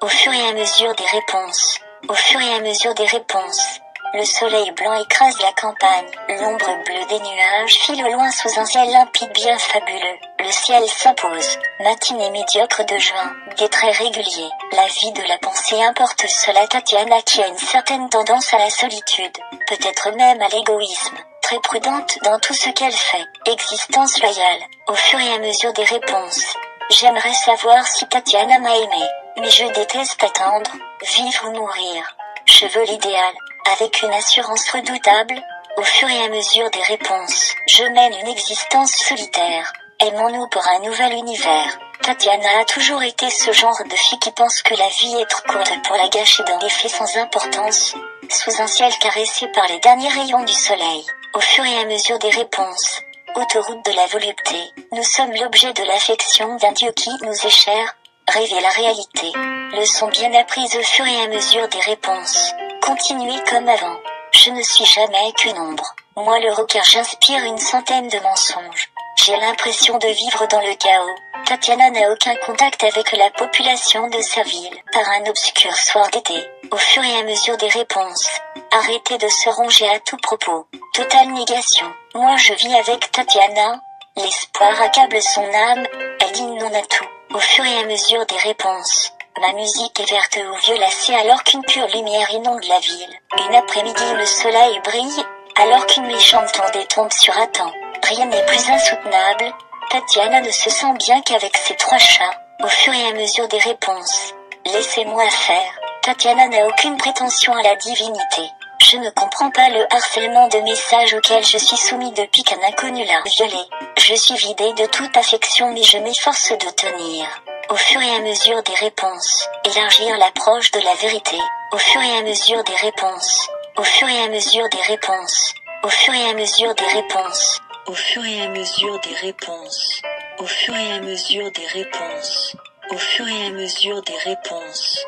Au fur et à mesure des réponses. Au fur et à mesure des réponses. Le soleil blanc écrase la campagne, l'ombre bleue des nuages file au loin sous un ciel limpide bien fabuleux. Le ciel s'impose, matinée médiocre de juin, des traits réguliers. La vie de la pensée importe seule à Tatiana qui a une certaine tendance à la solitude, peut-être même à l'égoïsme, très prudente dans tout ce qu'elle fait. Existence loyale, au fur et à mesure des réponses. J'aimerais savoir si Tatiana m'a aimé, mais je déteste attendre, vivre ou mourir. Je veux l'idéal. Avec une assurance redoutable, au fur et à mesure des réponses, je mène une existence solitaire. Aimons-nous pour un nouvel univers. Tatiana a toujours été ce genre de fille qui pense que la vie est trop courte pour la gâcher dans des faits sans importance, sous un ciel caressé par les derniers rayons du soleil. Au fur et à mesure des réponses, autoroute de la volupté, nous sommes l'objet de l'affection d'un Dieu qui nous est cher. Rêver la réalité. Leçon bien apprise au fur et à mesure des réponses. Continuez comme avant. Je ne suis jamais qu'une ombre. Moi le rocker j'inspire une centaine de mensonges. J'ai l'impression de vivre dans le chaos. Tatiana n'a aucun contact avec la population de sa ville. Par un obscur soir d'été, au fur et à mesure des réponses. Arrêtez de se ronger à tout propos. Totale négation. Moi je vis avec Tatiana. L'espoir accable son âme. Elle dit non à tout. Au fur et à mesure des réponses. Ma musique est verte ou violacée alors qu'une pure lumière inonde la ville. Une après-midi où le soleil brille, alors qu'une méchante ondée tombe sur un temps. Rien n'est plus insoutenable. Tatiana ne se sent bien qu'avec ses 3 chats. Au fur et à mesure des réponses. Laissez-moi faire. Tatiana n'a aucune prétention à la divinité. Je ne comprends pas le harcèlement de messages auquel je suis soumis depuis qu'un inconnu l'a violé. Je suis vidée de toute affection mais je m'efforce de tenir. Au fur et à mesure des réponses, élargir l'approche de la vérité. Au fur et à mesure des réponses. Au fur et à mesure des réponses. Au fur et à mesure des réponses. Au fur et à mesure des réponses. Au fur et à mesure des réponses. Au fur et à mesure des réponses.